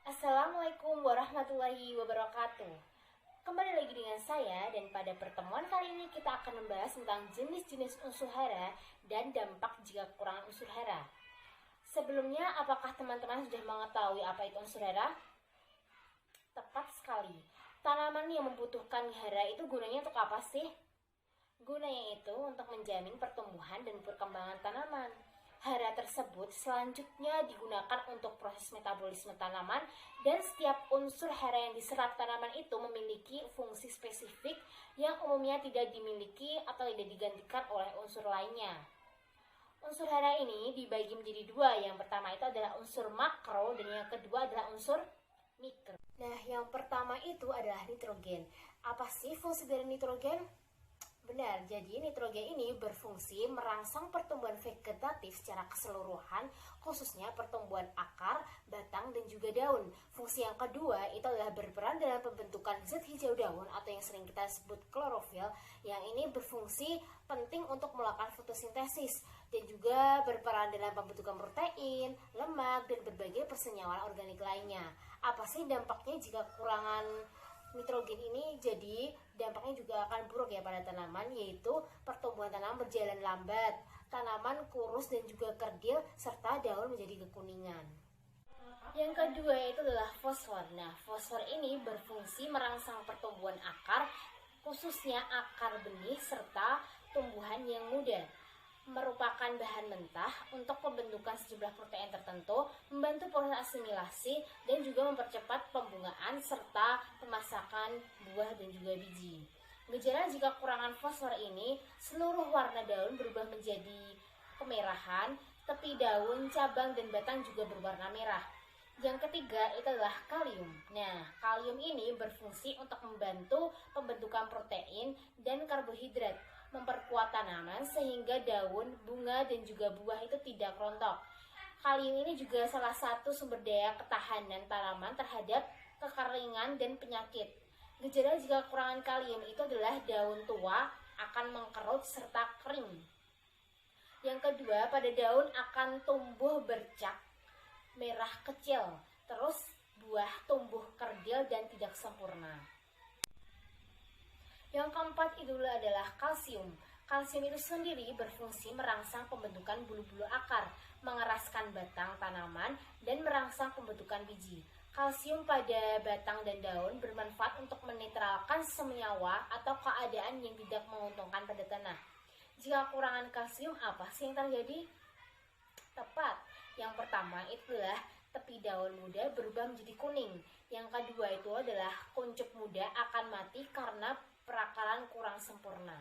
Assalamualaikum warahmatullahi wabarakatuh. Kembali lagi dengan saya, dan pada pertemuan kali ini kita akan membahas tentang jenis-jenis unsur hara dan dampak jika kekurangan unsur hara. Sebelumnya, apakah teman-teman sudah mengetahui apa itu unsur hara? Tepat sekali. Tanaman yang membutuhkan hara itu gunanya untuk apa sih? Gunanya itu untuk menjamin pertumbuhan dan perkembangan tanaman. Hara tersebut selanjutnya digunakan untuk proses metabolisme tanaman, dan setiap unsur hara yang diserap tanaman itu memiliki fungsi spesifik yang umumnya tidak dimiliki atau tidak digantikan oleh unsur lainnya. Unsur hara ini dibagi menjadi dua. Yang pertama itu adalah unsur makro dan yang kedua adalah unsur mikro. Nah, yang pertama itu adalah nitrogen. Apa sih fungsi dari nitrogen? Benar, jadi nitrogen ini berfungsi merangsang pertumbuhan vegetatif secara keseluruhan, khususnya pertumbuhan akar, batang, dan juga daun. Fungsi yang kedua itu adalah berperan dalam pembentukan zat hijau daun atau yang sering kita sebut klorofil, yang ini berfungsi penting untuk melakukan fotosintesis dan juga berperan dalam pembentukan protein, lemak, dan berbagai persenyawan organik lainnya. Apa sih dampaknya jika kekurangan nitrogen ini? Jadi dampaknya juga akan buruk ya pada tanaman, yaitu pertumbuhan tanaman berjalan lambat, tanaman kurus dan juga kerdil, serta daun menjadi kekuningan. Yang kedua itu adalah fosfor. Nah, fosfor ini berfungsi merangsang pertumbuhan akar, khususnya akar benih serta tumbuhan yang muda. Merupakan bahan mentah untuk pembentukan sejumlah protein tertentu, membantu proses asimilasi, dan juga mempercepat pembungaan serta pemasakan buah dan juga biji. Gejala jika kekurangan fosfor ini, seluruh warna daun berubah menjadi kemerahan, tepi daun, cabang, dan batang juga berwarna merah. Yang ketiga itu adalah kalium. Nah, kalium ini berfungsi untuk membantu pembentukan protein dan karbohidrat, memperkuat tanaman sehingga daun, bunga, dan juga buah itu tidak rontok. Kalium ini juga salah satu sumber daya ketahanan tanaman terhadap kekeringan dan penyakit. Gejala jika kekurangan kalium itu adalah daun tua akan mengkerut serta kering. Yang kedua, pada daun akan tumbuh bercak merah kecil, terus buah tumbuh kerdil dan tidak sempurna. Yang keempat itu adalah kalsium. Kalsium itu sendiri berfungsi merangsang pembentukan bulu-bulu akar, mengeraskan batang tanaman, dan merangsang pembentukan biji. Kalsium pada batang dan daun bermanfaat untuk menetralkan senyawa atau keadaan yang tidak menguntungkan pada tanah. Jika kekurangan kalsium, apa sih yang terjadi? Tepat. Yang pertama itu adalah tepi daun muda berubah menjadi kuning. Yang kedua itu adalah kuncup muda akan mati karena perakaran kurang sempurna.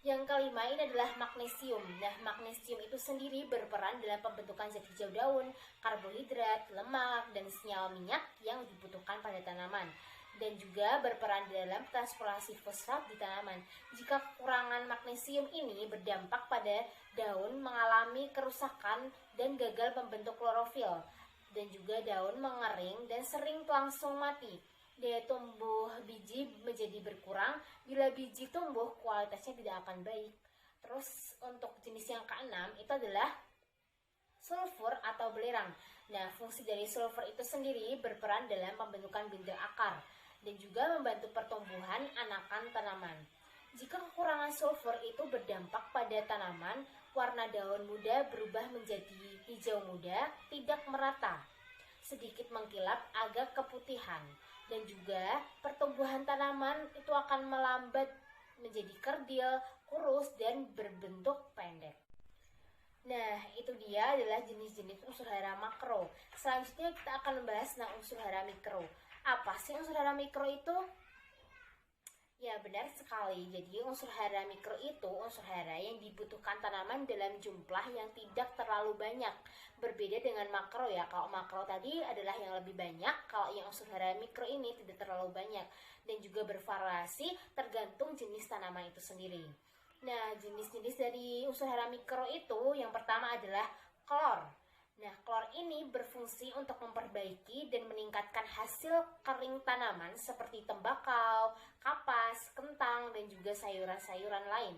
Yang kelima ini adalah magnesium. Nah, magnesium itu sendiri berperan dalam pembentukan zat hijau daun, karbohidrat, lemak, dan senyawa minyak yang dibutuhkan pada tanaman, dan juga berperan dalam transportasi fosfat di tanaman. Jika kekurangan magnesium ini berdampak pada daun mengalami kerusakan dan gagal membentuk klorofil, dan juga daun mengering dan sering langsung mati. Daya tumbuh biji menjadi berkurang. Bila biji tumbuh, kualitasnya tidak akan baik. Terus untuk jenis yang keenam itu adalah sulfur atau belerang. Nah, fungsi dari sulfur itu sendiri berperan dalam pembentukan bintil akar dan juga membantu pertumbuhan anakan tanaman. Jika kekurangan sulfur itu berdampak pada tanaman, warna daun muda berubah menjadi hijau muda, tidak merata, sedikit mengkilap, agak keputihan, dan juga pertumbuhan tanaman itu akan melambat menjadi kerdil, kurus, dan berbentuk pendek. Nah, itu dia adalah jenis-jenis unsur hara makro. Selanjutnya kita akan membahas tentang unsur hara mikro. Apa sih unsur hara mikro itu? Ya, benar sekali. Jadi unsur hara mikro itu unsur hara yang dibutuhkan tanaman dalam jumlah yang tidak terlalu banyak. Berbeda dengan makro ya. Kalau makro tadi adalah yang lebih banyak, kalau yang unsur hara mikro ini tidak terlalu banyak dan juga bervariasi tergantung jenis tanaman itu sendiri. Nah, jenis-jenis dari unsur hara mikro itu yang pertama adalah klor. Nah, klor ini berfungsi untuk memperbaiki dan meningkatkan hasil kering tanaman seperti tembakau, kapas, kentang, dan juga sayuran-sayuran lain.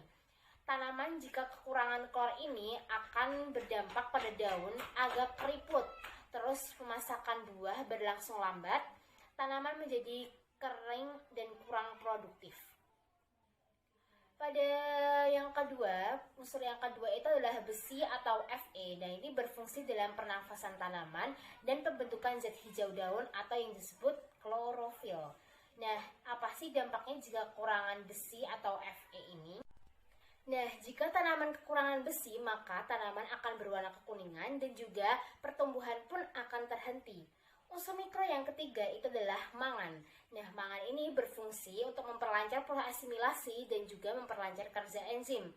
Tanaman jika kekurangan klor ini akan berdampak pada daun agak keriput, terus pemasakan buah berlangsung lambat, tanaman menjadi kering dan kurang produktif. Pada unsur yang kedua itu adalah besi atau Fe. Nah, ini berfungsi dalam pernafasan tanaman dan pembentukan zat hijau daun atau yang disebut klorofil. Nah, apa sih dampaknya jika kekurangan besi atau Fe ini? Nah, jika tanaman kekurangan besi, maka tanaman akan berwarna kekuningan dan juga pertumbuhan pun akan terhenti. Unsur mikro yang ketiga itu adalah mangan. Nah, mangan ini berfungsi untuk memperlancar proses asimilasi dan juga memperlancar kerja enzim.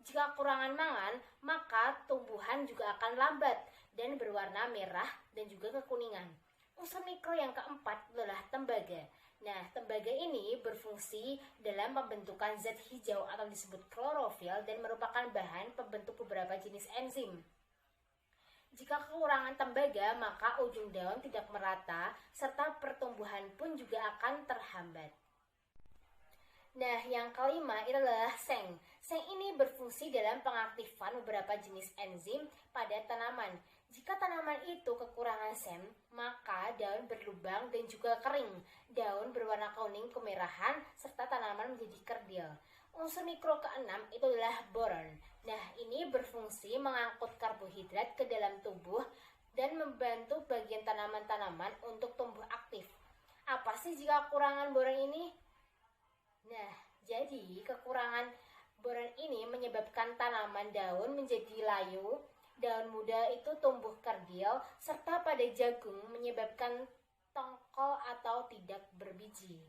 Jika kekurangan mangan, maka tumbuhan juga akan lambat dan berwarna merah dan juga kekuningan. Unsur mikro yang keempat adalah tembaga. Nah, tembaga ini berfungsi dalam pembentukan zat hijau atau disebut klorofil dan merupakan bahan pembentuk beberapa jenis enzim. Jika kekurangan tembaga, maka ujung daun tidak merata serta pertumbuhan pun juga akan terhambat. Nah, yang kelima itu adalah seng. Seng ini berfungsi dalam pengaktifan beberapa jenis enzim pada tanaman. Jika tanaman itu kekurangan seng, maka daun berlubang dan juga kering. Daun berwarna kuning kemerahan serta tanaman menjadi kerdil. Unsur mikro keenam itu adalah boron. Nah, ini berfungsi mengangkut karbohidrat ke dalam tubuh dan membantu bagian tanaman-tanaman untuk tumbuh aktif. Apa sih jika kekurangan boron ini? Nah, jadi kekurangan boron ini menyebabkan tanaman daun menjadi layu, daun muda itu tumbuh kerdil, serta pada jagung menyebabkan tongkol atau tidak berbiji.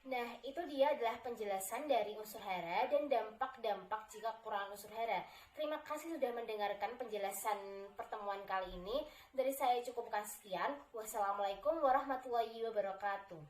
Nah, itu dia adalah penjelasan dari unsur hara dan dampak-dampak jika kekurangan unsur hara. Terima kasih sudah mendengarkan penjelasan pertemuan kali ini. Dari saya cukupkan sekian. Wassalamualaikum warahmatullahi wabarakatuh.